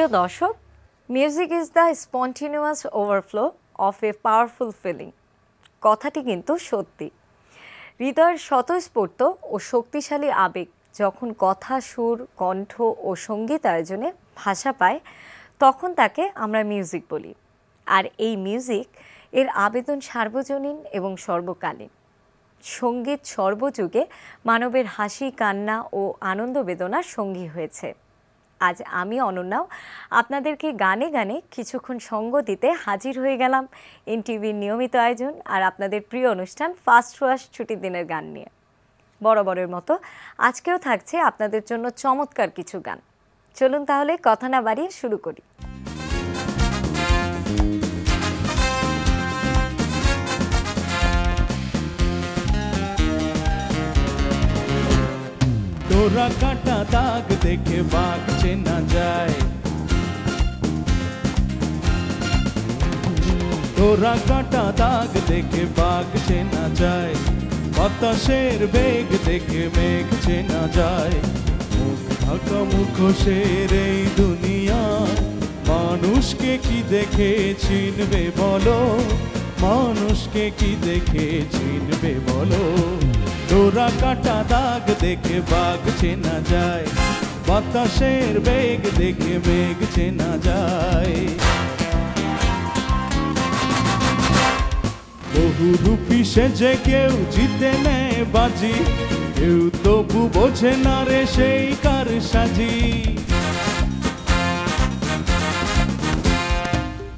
প্রিয় দর্শক, music is the spontaneous overflow of a powerful feeling. কথাটি কিন্তু সত্যি। হৃদয়ের স্বতঃস্ফূর্ত ও শক্তিশালী আবেগ যখন কথা, সুর, কণ্ঠ ও সঙ্গীত আয়োজনে ভাষা পায়, তখন তাকে আমরা মিউজিক বলি। আর এই মিউজিক এর আবেদন সার্বজনীন এবং সর্বকালীন। সঙ্গীত সর্বযুগে মানবের হাসি, কান্না ও আনন্দ বেদনার সঙ্গী হয়েছে। আজ আমি অনন্যাও আপনাদেরকে গানে গানে কিছুক্ষণ সঙ্গ দিতে হাজির হয়ে গেলাম এনটিভির নিয়মিত আয়োজন আর আপনাদের প্রিয় অনুষ্ঠান ফার্স্ট ওয়াশ ছুটির দিনের গান নিয়ে। বরাবরের মতো আজকেও থাকছে আপনাদের জন্য চমৎকার কিছু গান। চলুন তাহলে কথা না বাড়িয়ে শুরু করি। তোরা কাটা দাগ দেখে বাঘ চেনা যায়, তোরা কাটা দাগ দেখে বাঘ চেনা যায়, বাতাসের বেগ দেখে মেঘ চেনা যায়। মুখ ঢাকা মুখোশের এই দুনিয়ায় মানুষকে কি দেখে চিনবে বলো, মানুষকে কি দেখে চিনবে বলো। তোরা কাটা দাগ দেখে বাঘ চেনা যায়, বাতাসের বেগ দেখে মেঘ চেনা যায়। বহুরূপী সেজে কেউ জিতে নেয় বাজি, কেউ তবু বোঝে না রে সেই কার সাজি।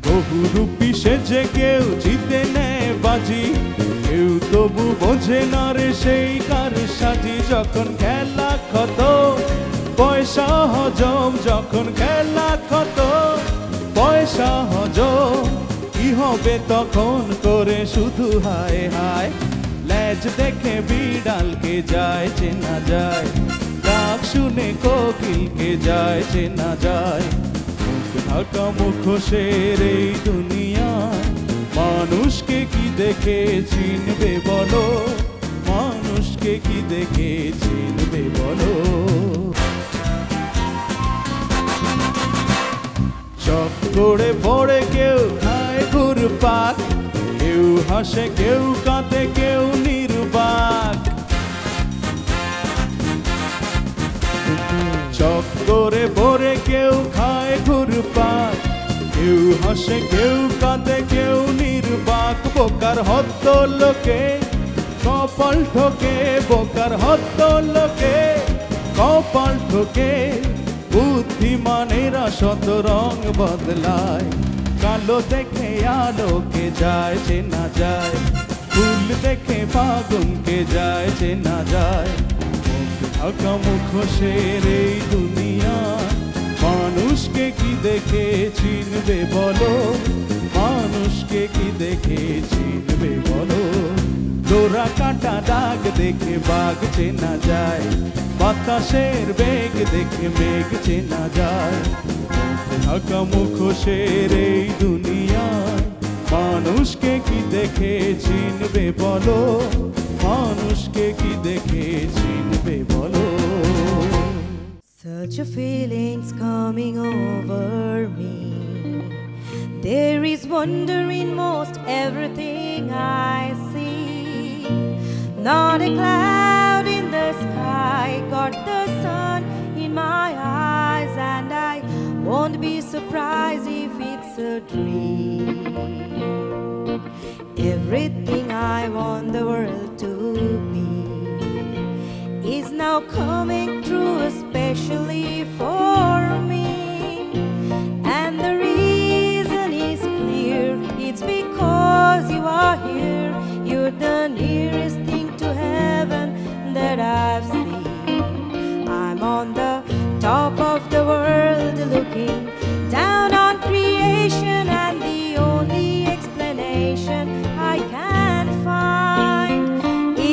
বহুরূপী সেজে কেউ জিতে নেয় বাজি, কেউ তবু বোঝে না রে সেই কার সাজি। যখন খেলা ক্ষত পয়সা হজম, যখন খেলা ক্ষত পয়সা হজম, কি হবে তখন করে শুধু হায় হায়। লেজ দেখে বিড়ালকে যায় চেনা যায়, ডাক শুনে কোকিলকে যায় চেনা যায়। মুখ ঢাকা মুখোশের এই দুনিয়ায় মানুষকে কি দেখে চিনবে বলো, মানুষকে কি দেখে চিনবে বলো। চক করে পড়ে কেউ খায় ঘুরপাক, কেউ হাসে কেউ কাঁদে কেউ নির্বাক। চক করে পড়ে কেউ খায় ঘুরপাক, কেউ হাসে কেউ কাঁদে কেউ নির্বাক। বোকার হত লোকে কপাল ঠোকে, বোকার হত লোকে কপাল ঠোকে। বুদ্ধিমানেরা শত রং বদলায়, কালো দেখে আলোকে যায় চেনা যায়, ফুল দেখে ফাগুনকে যায় চেনা যায়। মুখ ঢাকা মুখোশের এই দুনিয়ায় মানুষকে কি দেখে চিনবে বলো, মানুষকে কি দেখে চিনবে বলো। তোরা কাটা দাগ দেখে বাঘ চেনা যায়, বাতাসের বেগ দেখে মেঘ চেনা যায়। ঢাকা মুখোশের এই দুনিয়ায় মানুষকে কি দেখে চিনবে বলো, মানুষকে কি দেখে চিনবে বলো। Such a feeling's coming over me. There is wonder in most everything I see. Not a cloud in the sky, got the sun in my eyes, and I won't be surprised if it's a dream. Everything I want the world to be is now coming true, especially for me. And the reason is clear, it's because you are here. You're the nearest thing to heaven that I've seen. I'm on the top of the world looking down on creation, and the only explanation I can find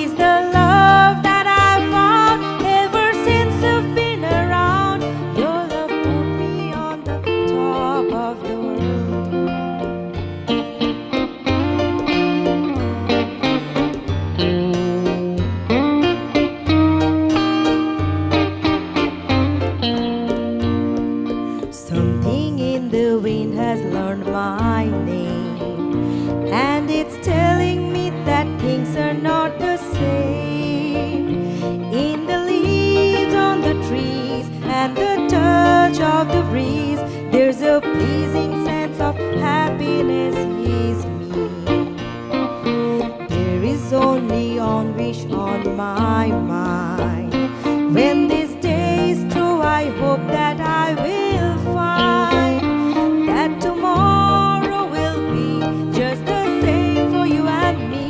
is the love that I've found ever since I've been around. the pleasing sense of happiness is me. There is only one wish on my mind. When this day is through, I hope that I will find that tomorrow will be just the same for you and me.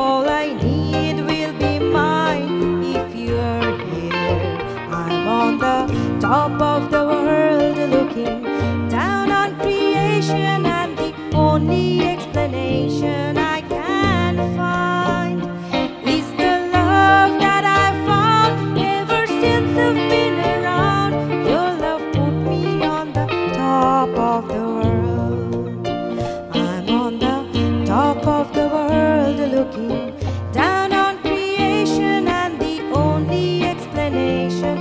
All I need will be mine if you're here. I'm on the top of the world looking down on creation, and the only explanation I can find is the love that I found ever since I've been around. Your love put me on the top of the world. I'm on the top of the world looking down on creation, and the only explanation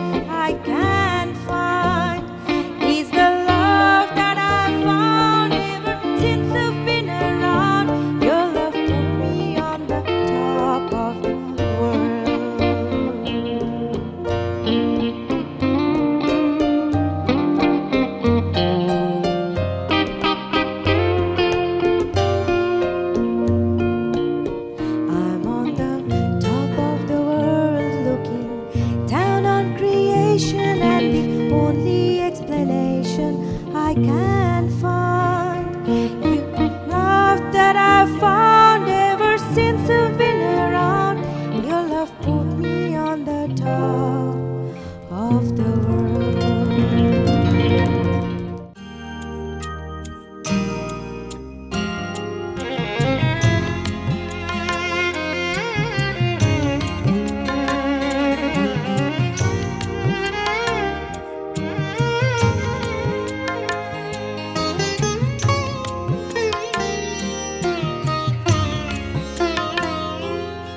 I can find is the love that I found ever since I've been around. Your love put me on the top of the world. I'm on the top of the world looking down on creation, and the only explanation I can find you love that I found ever since I've been around. Your love put me on the top of the world.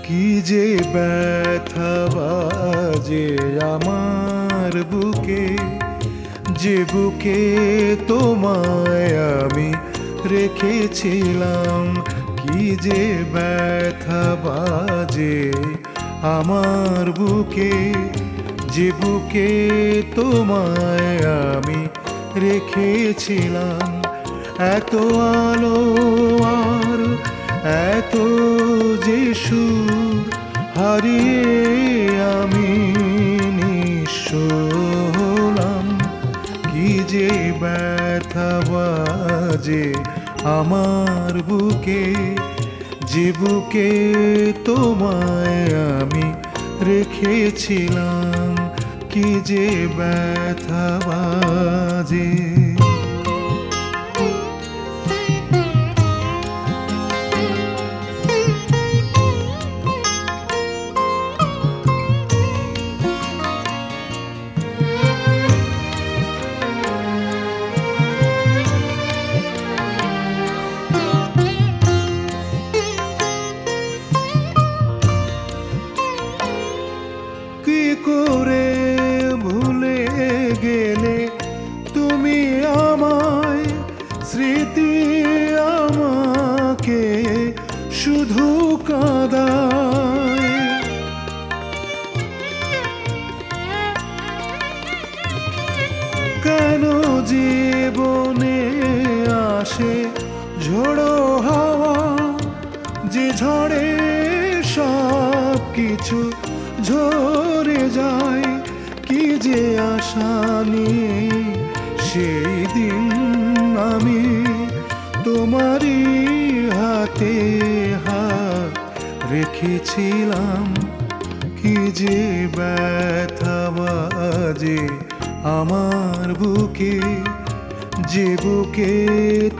কি যে ব্যথা বাজে আমার বুকে, যে বুকে তোমায় আমি রেখেছিলাম। কি যে ব্যথা বাজে আমার বুকে, যে বুকে তোমায় আমি রেখেছিলাম। এত আলো আর এত যে সুর হারিয়ে আমি নিঃস্ব হলাম। কি যে ব্যথা বাজে আমার বুকে, যে বুকে তোমায় আমি রেখেছিলাম। কি যে ব্যথা বাজে। কি করে ভুলে গেলে তুমি আমায়, স্মৃতি আমাকে শুধু কাঁদায়। কেন জীবনে আসে ঝোড়ো হাওয়া, যে ঝড়ে সব কিছু ঝরে যায়। কি যে আশা নিয়ে সেই দিন আমি তোমারই হাতে হাত রেখেছিলাম। কি যে ব্যথা বাজে আমার বুকে, যে বুকে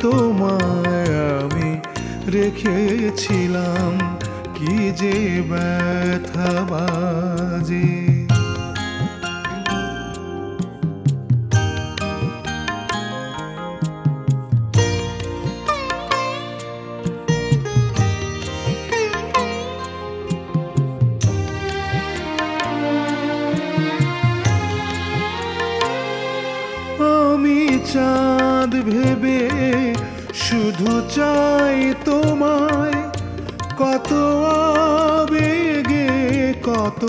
তোমায় আমি রেখেছিলাম। কি যে ব্যথা বাজে। আমি চাঁদ ভেবে শুধু চাই তোমায়, কত আবেগে কত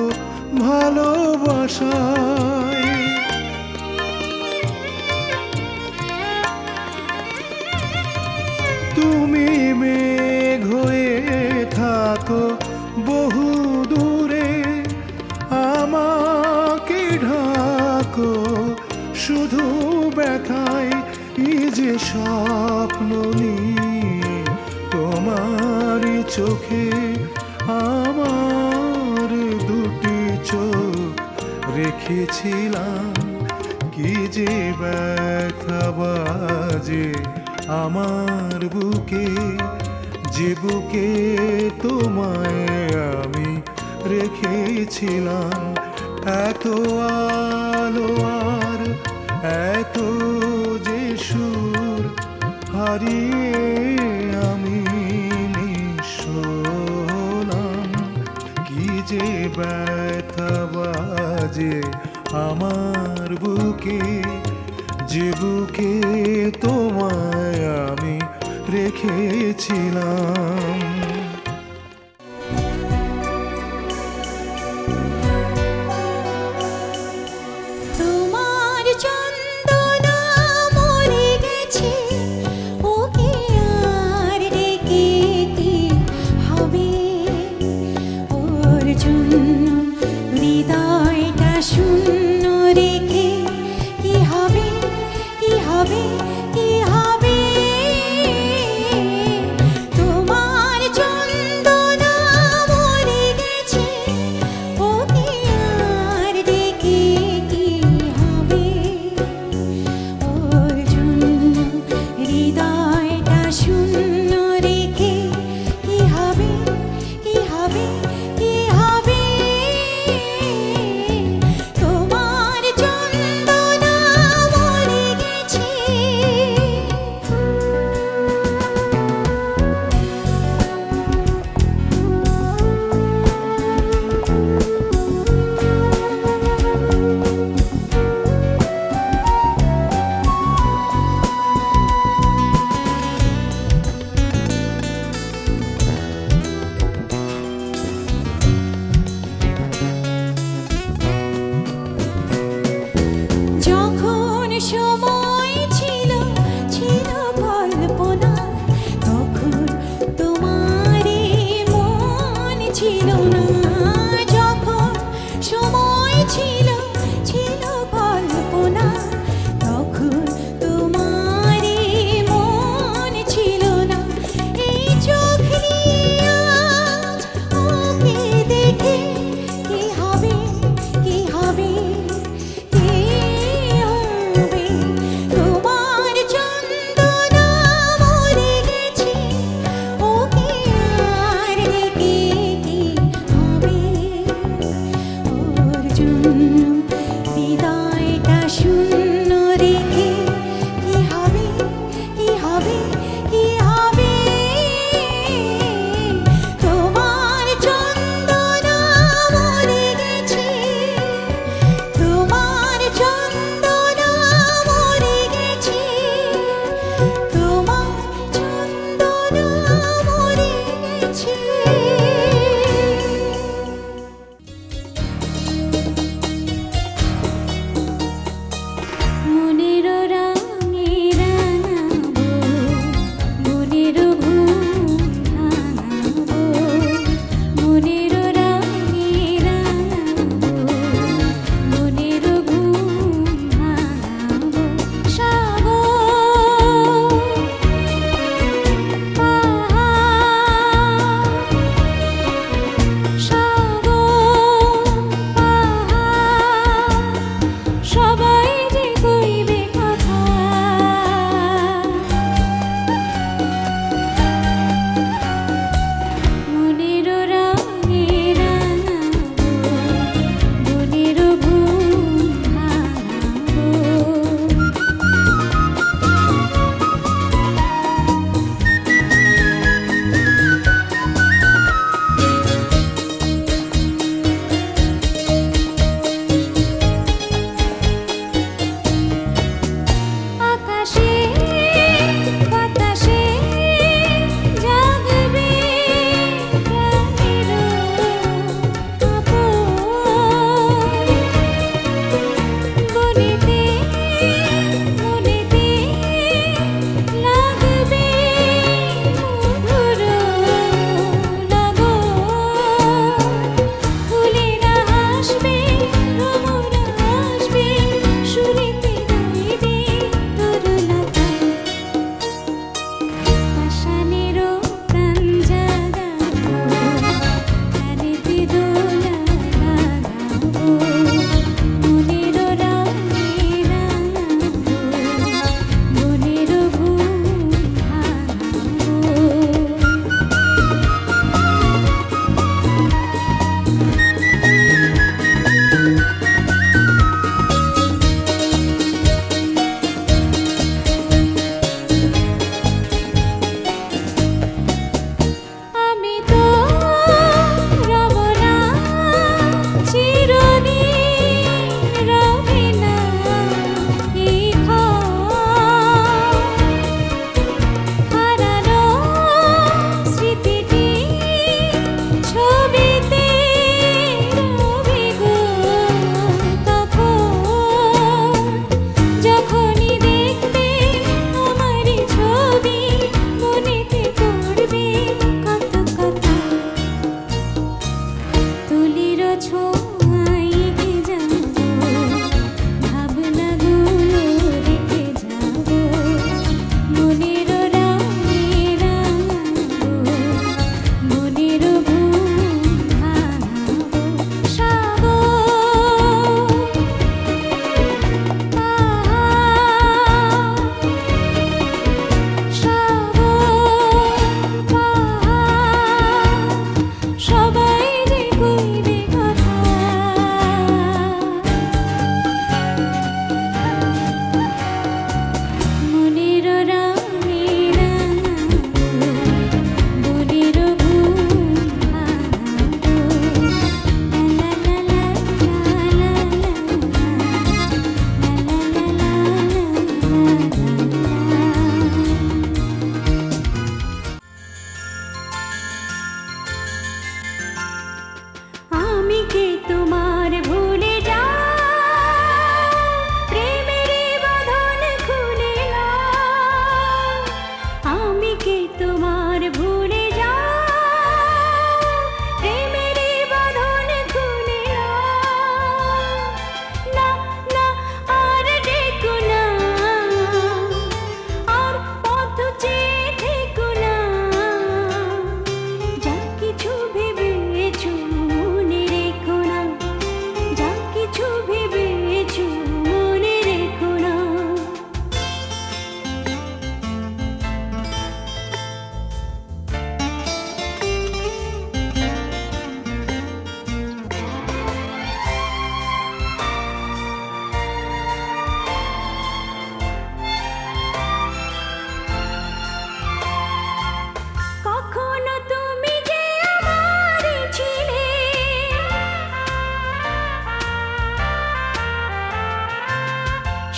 ভালোবাসায়। শুধু ব্যথায় এই যে স্বপ্ন নিয়ে তোমার চোখে আমার দুটি চোখ রেখেছিলাম। কি যে ব্যথা বাজে আমার বুকে, যে বুকে তোমায় আমি রেখেছিলাম। এত আলো আর এত যে সুর হারিয়ে আমি নিঃস্ব হলাম। কি যে ব্যথা বাজে আমার বুকে, যে বুকে তোমায় আমি রেখেছিলাম।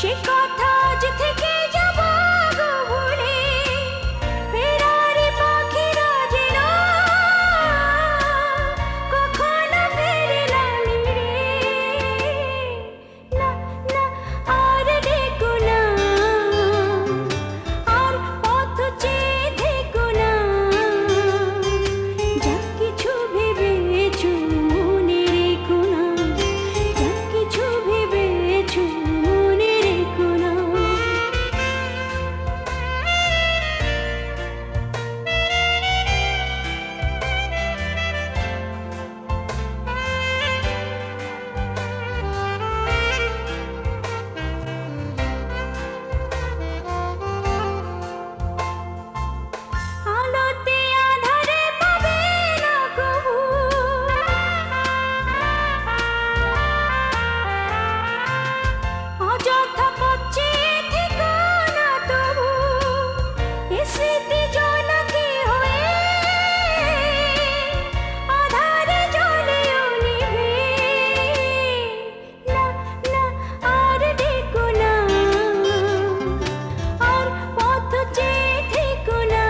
সে কথা আজ থেকে যাব গো ভুলে, ফেরারি পাখিরা যেন কখনো ফেরে না রে। না না আর ডেকো না, আর পথ চেয়ে থেকো না, যা কিছু ভেবেছো মনে রেখো না, যা কিছু ভেবেছো মনে রেখো না। আলোতে আধারে পাবে না কবু, অযথা পথে থেকো না তবু, এ স্মৃতি জোনাকি হয়ে আধারে জ্বলেও নিভে। না না আর ডেকো না, আর পথ চেয়ে থেকো না,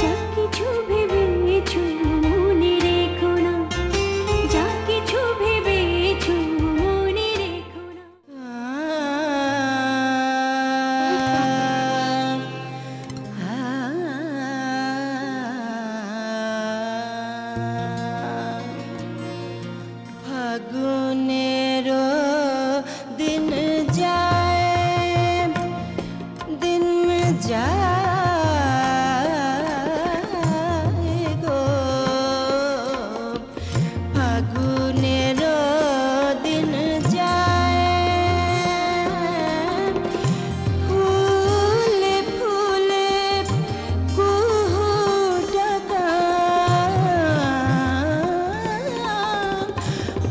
যা কিছু ভেবেছো মনে রেখো না, যা কিছু ভেবেছো মনে রেখো না। ফাগুনের দিন যায়, দিন যায় গো, ফাগুনের দিন যায়, ফুলে ফুলে কুহু ডাকা,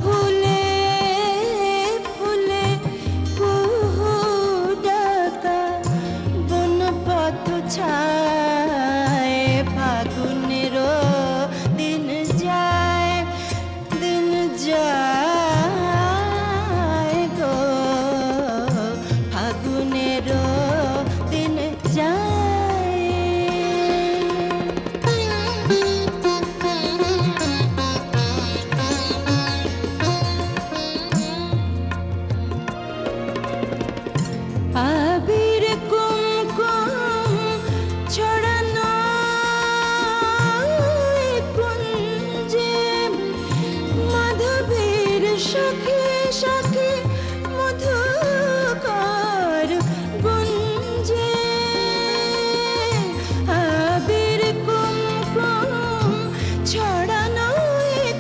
ফুলে ফুলে কুহু ডাকা, বন পথ ছায়, ফাগুনের দিন যায়, দিন যায় গো, ফাগুনের দিন যায়। আবির কুমকুম ছড়ানো কুঞ্জে, মাধবীর সখী সখী মধুকর গুঞ্জে, আবির কুমকুম ছড়ানো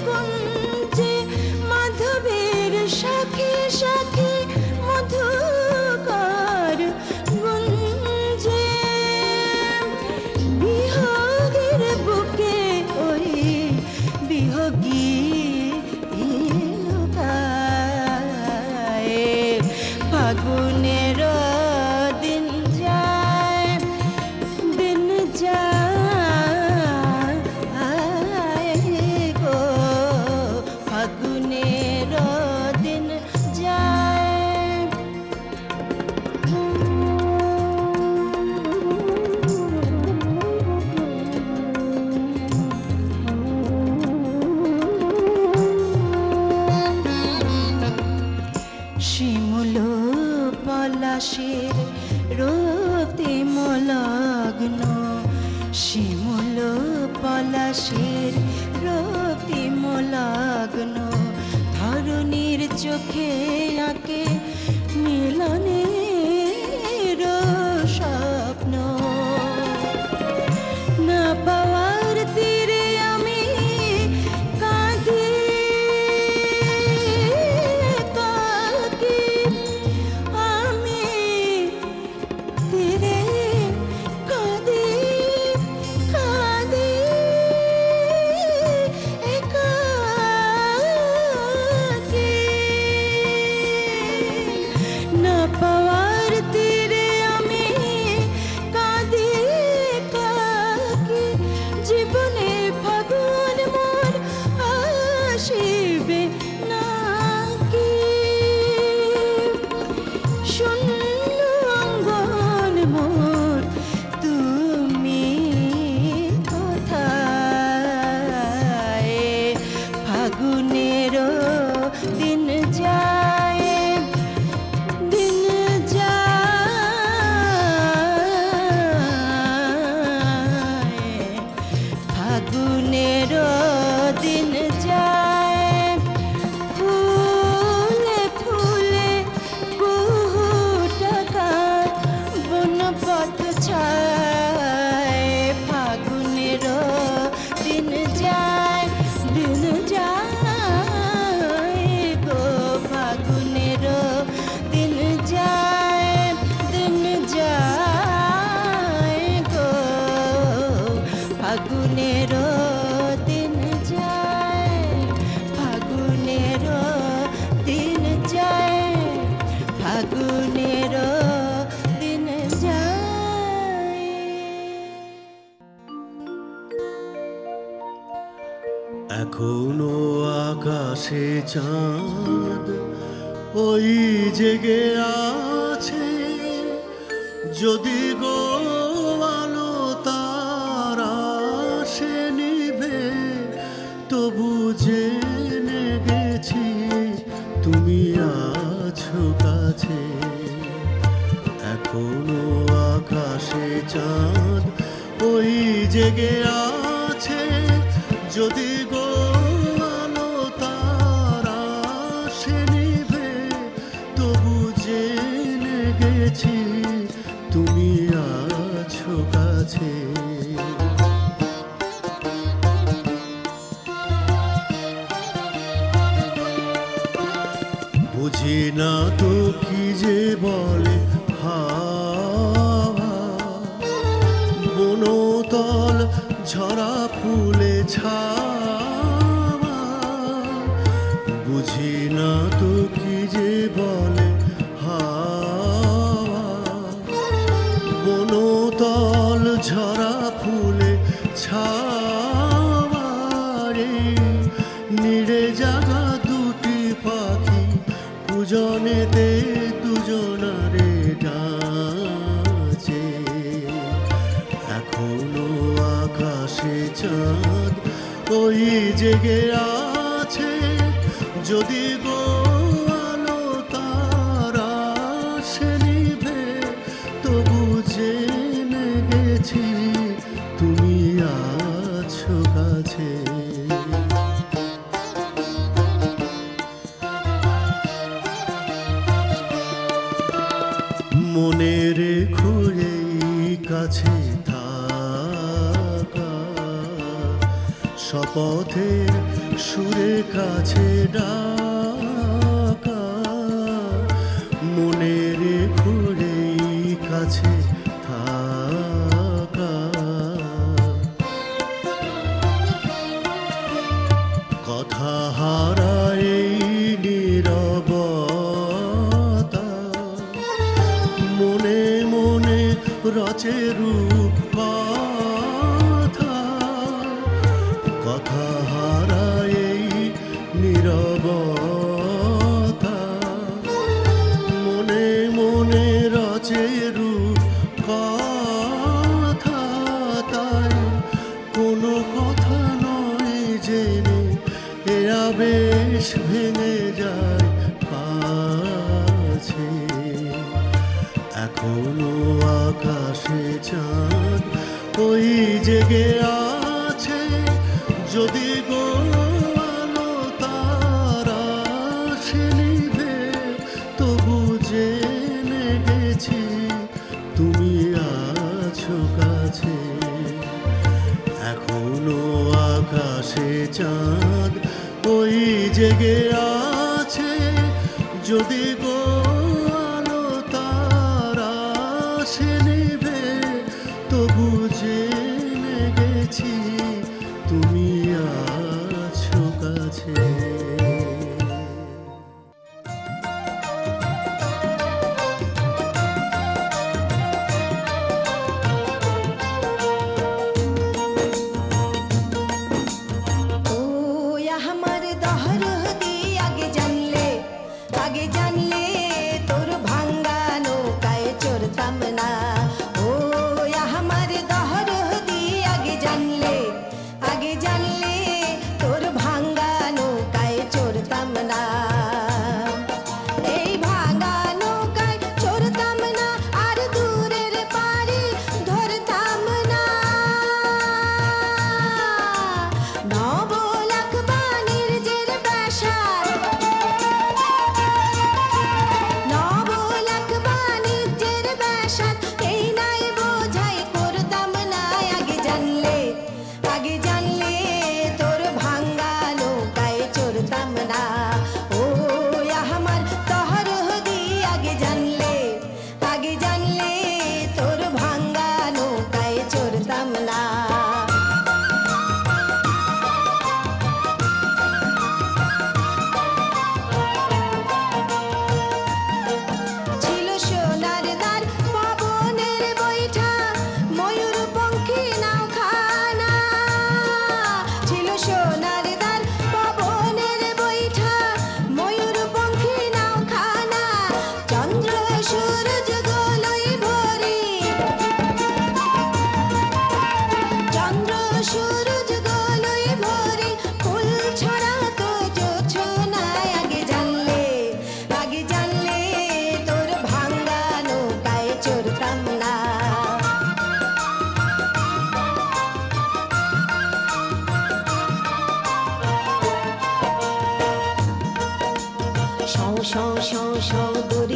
কুঞ্জে, মাধবীর সখী সখী মধুকর গুঞ্জে, বিহগের বুকে ওই বিহগী লুকায়, ফাগুনের দিন যায়, দিন যায় গো, ফাগুনের দিন যায়। শিমুল পলাশের রক্তিম লগ্ন, শিমুল পলাশের রক্তিম লগ্ন, ধরণীর চোখে আঁকে মিলনের স্বপ্ন, না পাওয়ার তীরে আমি কাঁদি কাকি, আমি তীরে কাঁদি কাঁদি একাকি। ফাগুনেরও দিন যায়। এখনো আকাশে চাঁদ ওই জেগে আছে, যদি গো আলো তারা সে নিভে, তবু জেনে গেছি তুমি আছো কাছে। এখনো আকাশে চাঁদ ওই জেগে আছে, যদি গো আলো তারা সে নিভে, তবু জেনে গেছি তুমি আছো কাছে। বুঝি না তো কি যে বলে হাওয়া, বনতল ঝরা ফুলে ছাওয়া। বুঝি না তো কি যে বলে হাওয়া, বনতল ঝরা ফুলে ছাওয়া। রে নিড়ে জাগা দুটি পাখি কুজনেতে দুজনারে ডাকে। এখনো আকাশে চাঁদ ওই জেগে আছে, যদি গো আলো তারা সে নিভে, তবু জেনে গেছি তুমি আছো কাছে। মনে রেখো এই কাছে থাকা, শপথের সুরে কাছে ডাকা। মনে রেখো এই কাছে থাকা, কথা হারায় এই নীরবতা। মনে মনে রচে রূপ কথা, কথা হারায় এই নীরবতা। মনে মনে রচে রূপ কথা, তাই কোনো কথা নয় জেনে এ আবেশ ভেঙে যায় পাছে। এখনো আকাশে চাঁদ ওই জেগে আছে, যদি গো আলো তারা সে নিভে, তবু জেনে গেছি তুমি আছো কাছে। এখনো আকাশে চাঁদ ওই জেগে আছে, যদি গো আলো তারা সে নিভে, তবু জেনে গেছি তুমি আছো কাছে। ओ या हमर दहर दिया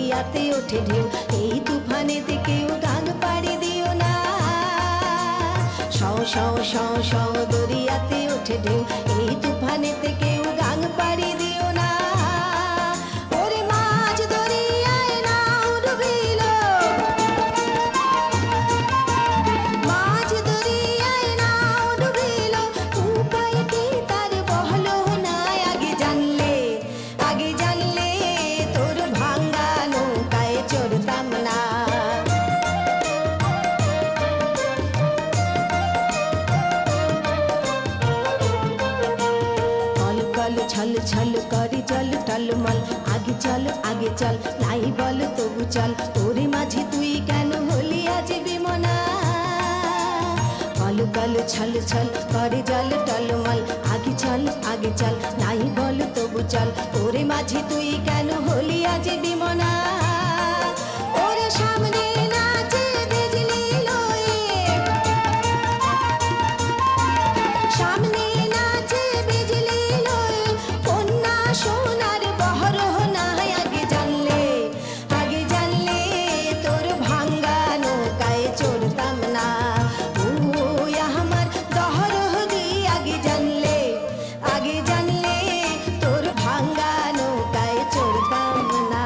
দরিয়াতে ওঠে ঢেউ, এই তুফানেতে কেউ গান পাড়ি দিও না। শও শও শও শও দরিয়াতে ওঠে ঢেউ, এই তুফানেতে কেউ গান পাড়ি দিও না। ওরে মাঝ দরিয়ায় নাও ডুবিল, মাঝ দরিয়ায় নাও ডুবিল, উপায় কি তার বহলো না। আগে জানলে তোর ভাঙ্গা নৌকায় চড়তাম না। ছল ছল করে জল টলমল, আগে চল নাই বল তবু চল, তোরে মাঝে তুই কেন হলি আজ বিমনা। কল কল ছল ছল করে জল টলমল, আগে চল নাই বল তবু চল, তোরে মাঝে তুই কেন হলি আজ বিমনা। ওরে সামনে নাচে বিজলি লয়ে, সামনে নাচে বিজলি লয়ে, কন্যা সোনার বহরহ না। আগে জানলে তোর ভাঙ্গা নৌকায় চড়তাম না। ও আমার দহরহ দি, আগে জানলে তোর ভাঙ্গা নৌকায় চড়তাম না।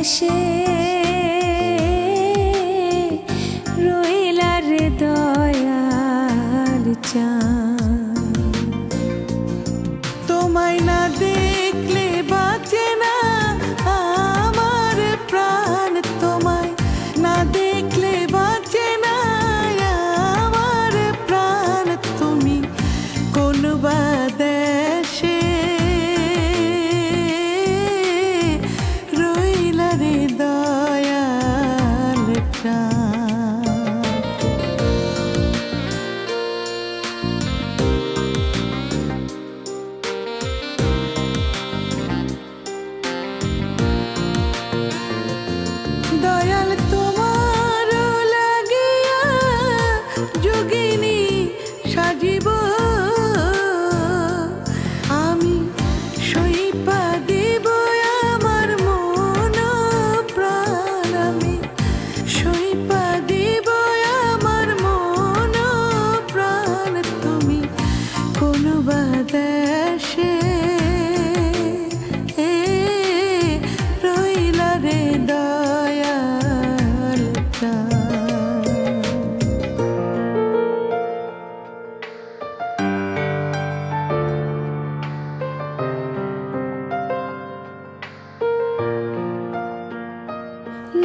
দেশে রইলা রে দয়াল চাঁদ। তোমায় না দেখলে বাঁচে না আমার প্রাণ, তোমায় না দেখলে বাঁচে না আমার প্রাণ। তুমি কোন বা দেশে রইলা রে দয়াল চাঁদ। দয়াল তোমার লাগিয়া যোগিনী সাজিব আমি, সইপা দিব আমার মন প্রাণ। আমি সইপা দিব আমার মন প্রাণ। তুমি কোন বা দেশে রইলা রে দয়াল চাঁদ।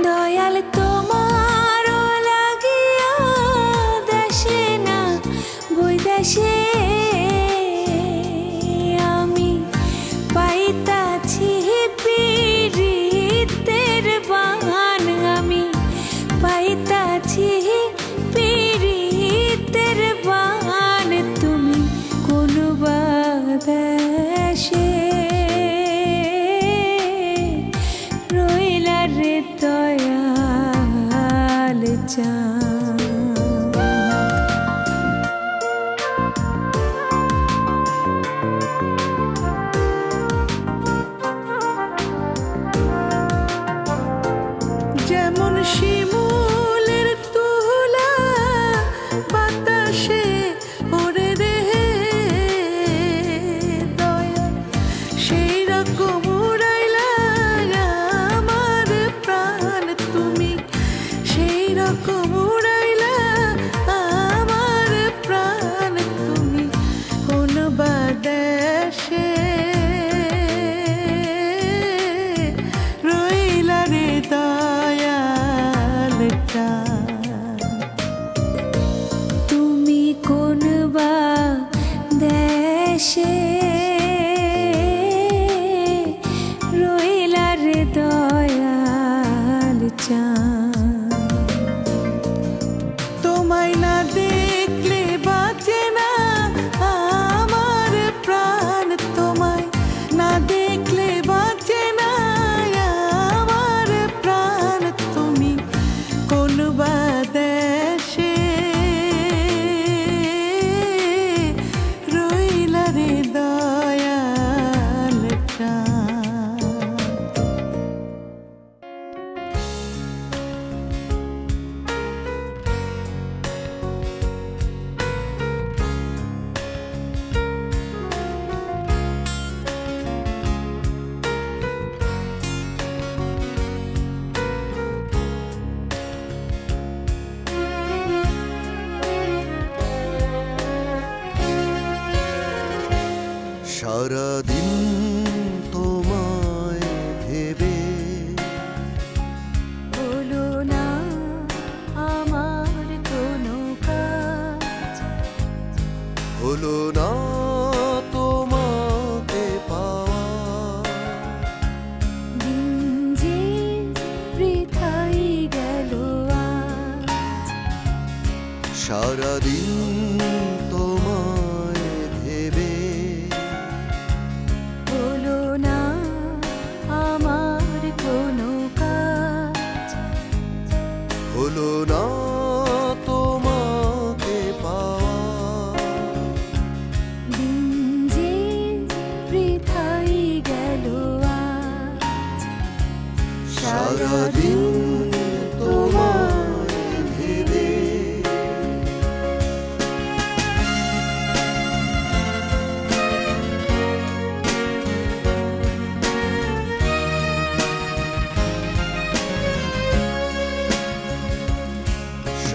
দয়াল তোমার লাগিয়া দেশে না বৈদেশে আমি পাইতাছি পীড়িতের বান। আমি পাইতাছি পীড়িতের বান। তুমি কোন বা দেশে রইলা রে দয়াল চাঁদ। যেমন শিমুলের তুলা বাতাসে ওরে রে দয়াল, সেই রকম উড়াইলা আমার প্রাণ। তুমি সেই রকম উড়াইলা আমার প্রাণ। তুমি কোন বা দেশে রইলা রে দয়াল চাঁদ। তুমি কোন বা দেশে রইলা রে দয়াল চাঁদ। তোমায় না দেখলে বাঁচে না আমার প্রাণ। তোমায় না দেখলে বাঁচে না আমার প্রাণ। তুমি কোন বা দেশে রইলা রে দয়াল চাঁদ। সারাদিন তোমায় ভেবে হলো না আমার কোনো কাজ, হলো না তোমাকে পাওয়া। দিন যে বৃথাই গেল আজ। সারাদিন তোমায় ভেবে হলো না আমার কোনো কাজ, হলো না তোমাকে পাওয়া। দিন যে বৃথাই গেল আজ। সারাদিন তোমায় ভেবে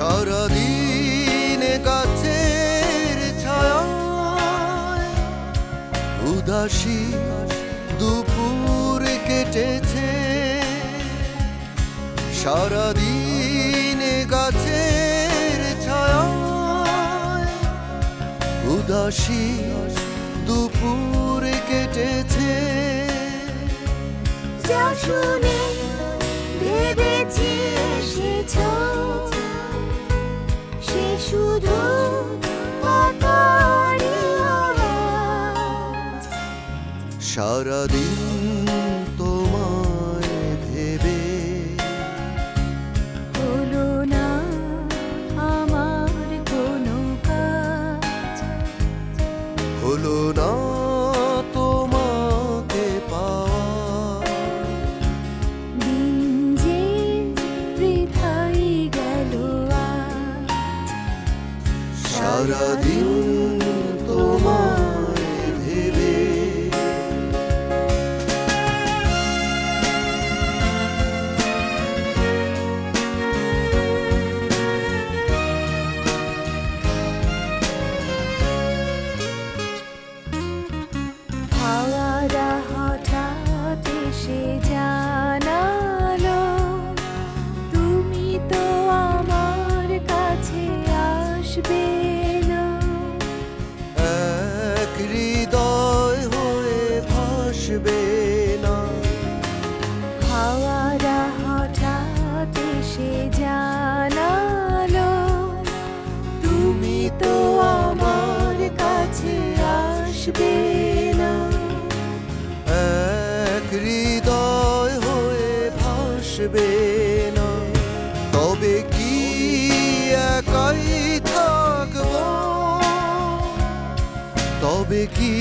সারাদিন গাছের ছায়ায় উদাসী দুপুর কেটেছে সারাদিন গাছের ছায়ায় উদাসী দুপুর কেটেছে যা শুনে ভেবেছি এসেছ সে শুধু পাতারই আওয়াজ সারাদিন তোমায় ভেবে হলো না আমার কোনো কাজ হলো না তোমাকে পাওয়া দিন যে বৃথাই গেল আজ সারাদিন তোমায় ভেবে হাওয়ারা হঠাৎ এসে জানালো তুমি তো আমার কাছে আসবে না এক হৃদয় হয়ে ভাসবে না হাওয়ারা হঠাৎ এসে জানালো তুমি তো আমার কাছে আসবে না এক হৃদয় হয়ে ভাসবে না তবে কি একাই থাকবো তবে কি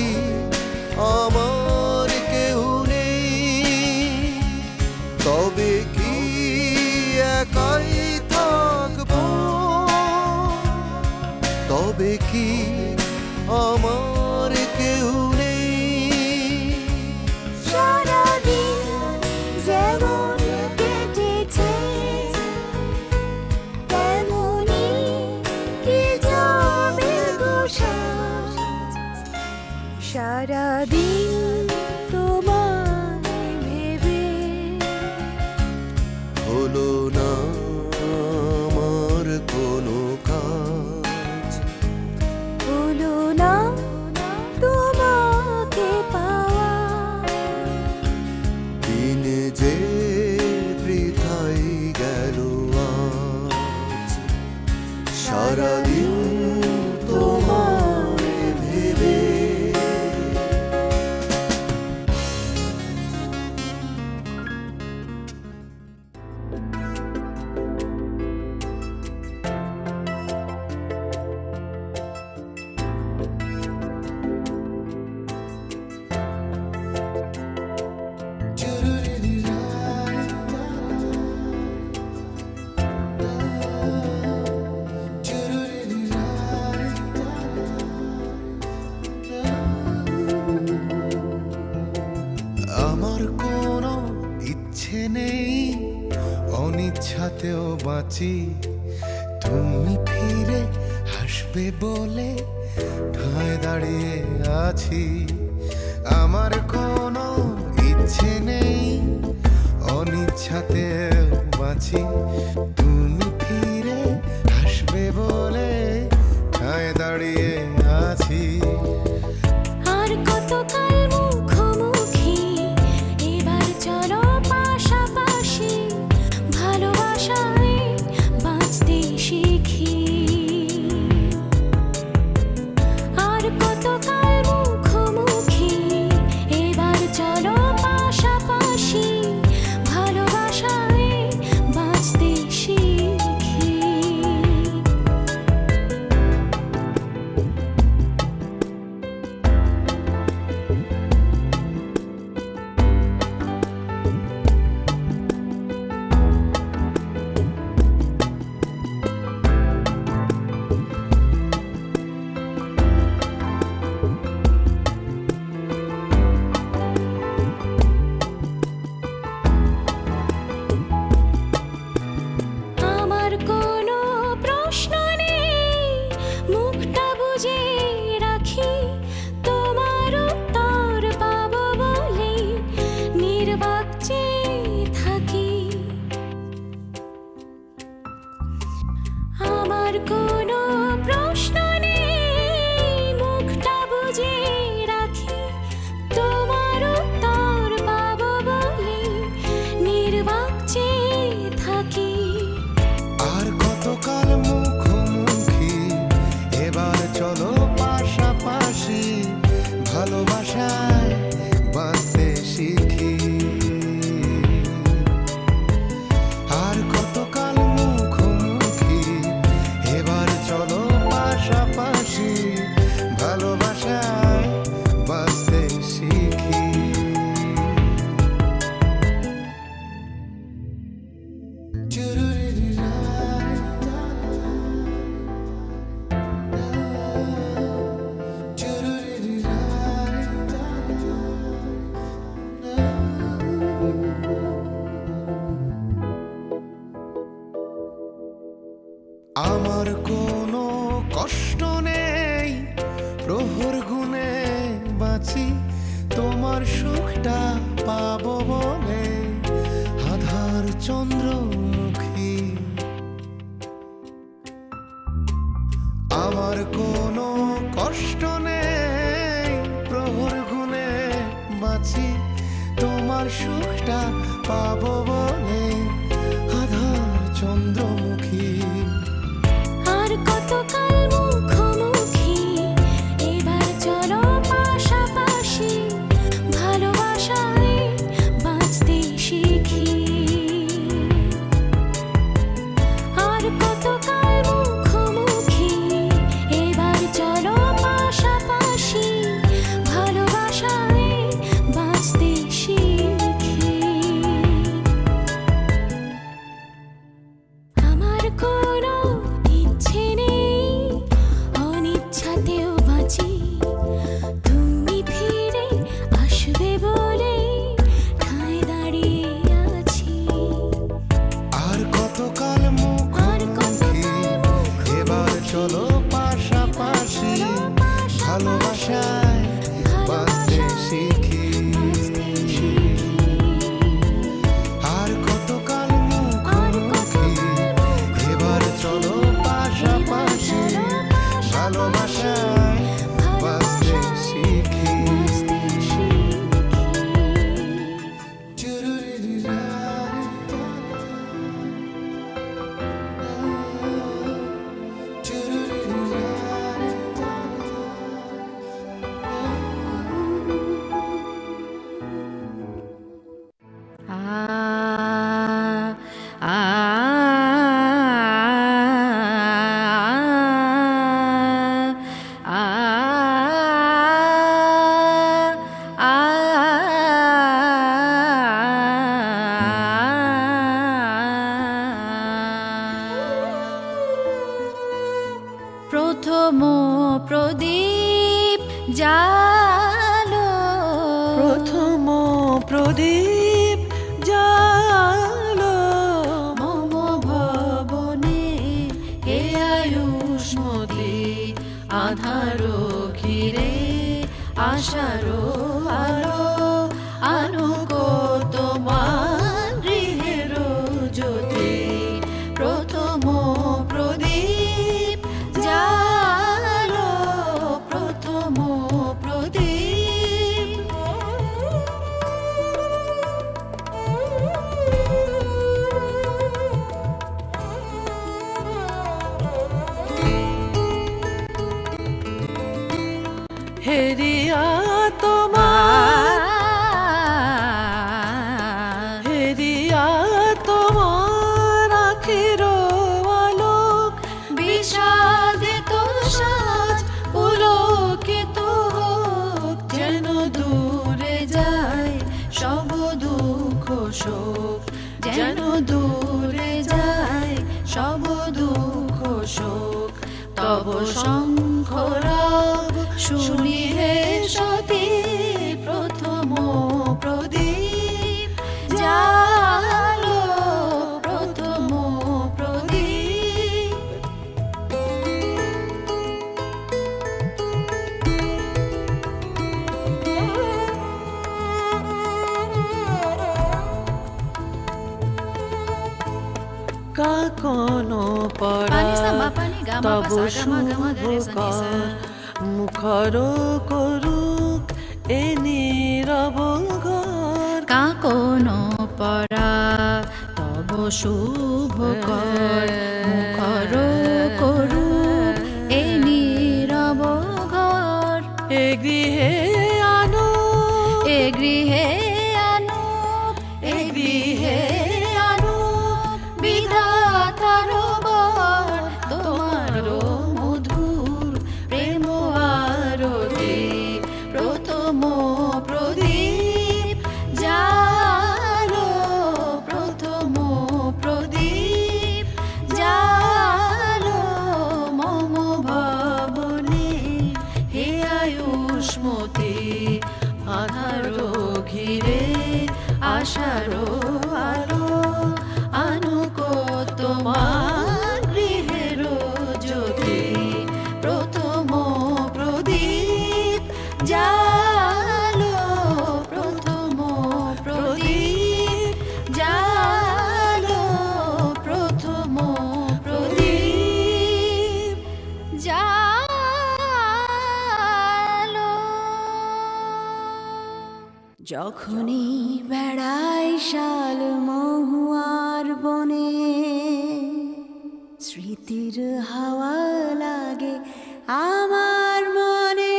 আমার কেউ নেই তবে কি একাই থাকবো তবে কি আমার কেউ নেই সারাদিন যেমন কেটেছে তেমনি কি যাবে গো সাজ সারাদিন তোমায় ভেবে হলো না আমার কোনো কাজ হলো না তোমাকে পাওয়া দিন যে বৃথাই গেল আজ সারাদিন তোমায় ভেবে আমার কোনো ইচ্ছে নেই অনিচ্ছাতেও বাঁচি তুমি ফিরে হাসবে বলে ঠায় দাঁড়িয়ে আছি আমার কোনো ইচ্ছে নেই অনিচ্ছাতেও বাঁচি তুমি ফিরে হাসবে বলে ঠায় দাঁড়িয়ে আছি আর কতকাল মুখোমুখি এবার চলো পাশাপাশি ভালোবাসায় বাঁচতে শিখি আর কতকাল মুখোমুখি এবার চলো পাশাপাশি ভালোবাসায় বাঁচতে শিখি আর কোনো প্রশ্ন নেই, মুখটা বুজে রাখি, তোমার উত্তর পাবো বলে নির্বাক চেয়ে থাকি। আর কতকাল মুখোমুখি, এবার চলো পাশাপাশি, ভালোবাসায় বাঁচতে শিখি। আর কতকাল মুখোমুখি, এবার চলো পাশাপাশি, ভালোবাসায় বাঁচতে শিখি। আমার কোনো কষ্ট নেই, প্রহর গুনে বাঁচি, তোমার সুখটা পাবো বলে আধার চন্দ্রমুখী। আমার কোনো কষ্ট নেই, প্রহর গুনে বাঁচি, তোমার সুখটা পাবো বলে আধার চন্দ্রমুখী। আর কতকাল মুখোমুখি, এবার চলো পাশাপাশি, ভালোবাসায় বাঁচতে শিখি। আর কতকাল মুখোমুখি, এবার চলো পাশাপাশি, ভালোবাসায় বাঁচতে শিখি। আমার কোনো ইচ্ছে নেই, অনিচ্ছাতেও বাঁচি, তুমি ফিরে আসবে বলে ঠায় দাঁড়িয়ে আছি। আর কতকাল মুখোমুখি, এবার চলো পাশাপাশি, ভালোবাসায় বাঁচতে শিখি। আর কতকাল মুখোমুখি, এবার চলো পাশাপাশি, ভালোবাসায় বাঁচতে শিখি। প্রথম প্রদীপ জালো, প্রথম প্রদীপ জালো, মম ভবনে হে আয়ুষ্মতি, আধারো ঘিরে আশারো আলো, আনুকো তোমার গৃহের জ্যোতি। প্রথম প্রদীপ জালো, প্রথম প্রদীপ। হেরিয়া তোমার, হেরিয়া তোমার আখির আলোক, বিষাদিত সাজ পুলকিত হোক, যেন দূরে যায় সব দুঃখ শোক, যেন দূরে যায় সব দুঃখ শোক। তব শঙ্খরব শুনি হে সতী, প্রথম প্রদীপ জালো, প্রথম প্রদীপ। কাকনো পরা তব শুভকর মুখর করুক এ নীরব ঘর কাকনো পরা তব শুভকর মুখর করুক এ নীরব ঘর এ গৃহে আনো এ গৃহে এ গৃহে বিধাতার বর তোমার মধুর প্রেম আরতি প্রথম প্রদীপ জালো প্রথম প্রদীপ জালো মম ভবনে হে আয়ুষ্মতি আধার ঘিরে আশারো আলো আনুক তোমার গৃহের জ্যোতি প্রথম প্রদীপ জালো প্রথম প্রদীপ জালো প্রথম প্রদীপ জালো যখনই বেড়াই শাল মহুয়ার বনে স্মৃতির হাওয়া লাগে আমার মনে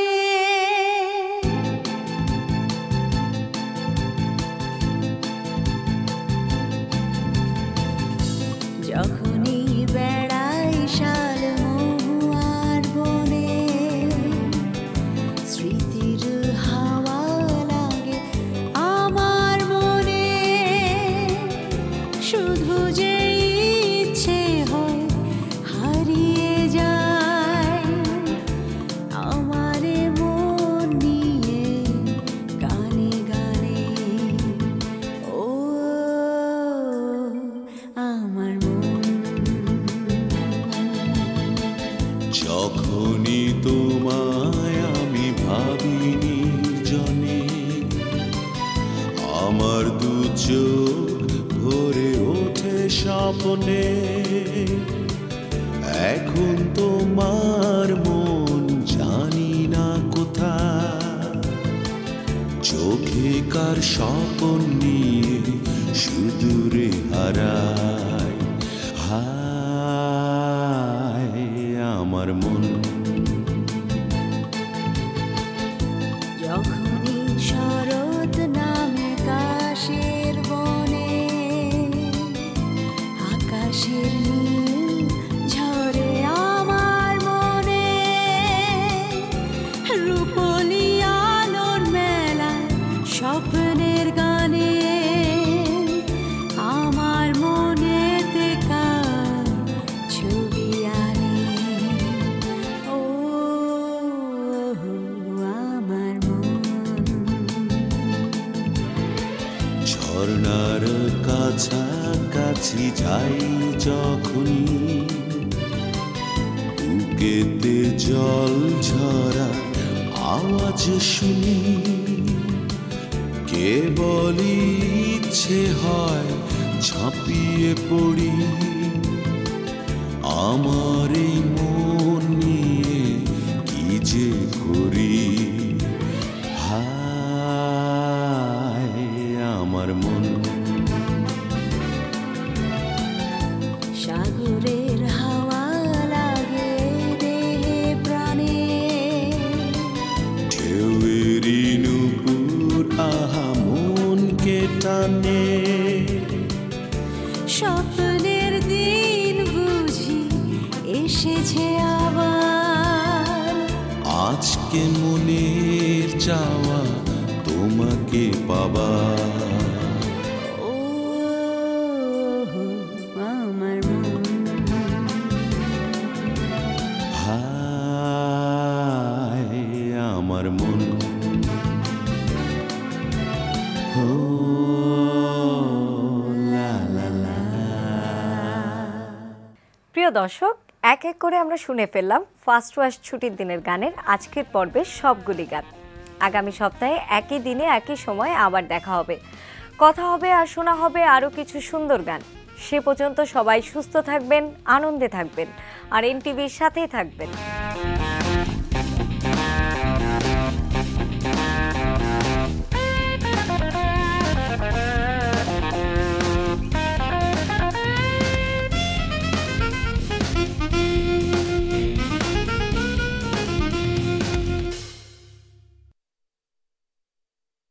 যখনই বেড়াই শাল মহুয়ার বনে স্মৃতির হাওয়া লাগে আমার মনে শুধু যে ইচ্ছে হয় হারিয়ে যায় আমার মন নিয়ে গানে গানে ও আমার মন যখনই তোমায় আমি ভাবিনি জনে আমার দু চোখ ভরে ওঠে স্বপ্নে এখন তোমার মন জানি না কোথায় চোখে কার স্বপন নিয়ে সুদূরে হারায় হায় আমার মন যখনই শরৎ নামে কাশের বনে আকাশের নীল ঝরে আমার মনে রূপলি আলোর মেলায় স্বপ্নের গানে আমার মনেতে কার ছবি আনে ও আমার মন ঝর্ণার কাছাকাছি যাই যখনই বুকেতে জল ঝরা আওয়াজ শুনি কেবল ইচ্ছে হয় ঝাঁপিয়ে পড়ি আমার এই মন নিয়ে কি যে করি হায় আমার মন সাগরের হাওয়া লাগে দেহে প্রাণে ঢেউয়েরই নূপুর আহা মনকে টানে স্বপ্নের দিন বুঝি এসেছে আবার আজকে মনের চাওয়া তোমাকে পাবা ও আমার মন হায় আমার মন ও লা লা লা। প্রিয় দর্শক, এক এক করে আমরা শুনে ফেললাম ফার্স্ট ওয়াশ ছুটির দিনের গানের আজকের পর্বের সবগুলি গান। আগামী সপ্তাহে একই দিনে একই সময়ে আবার দেখা হবে, কথা হবে আর শোনা হবে আরও কিছু সুন্দর গান। সে পর্যন্ত সবাই সুস্থ থাকবেন, আনন্দে থাকবেন আর এনটিভির সাথেই থাকবেন।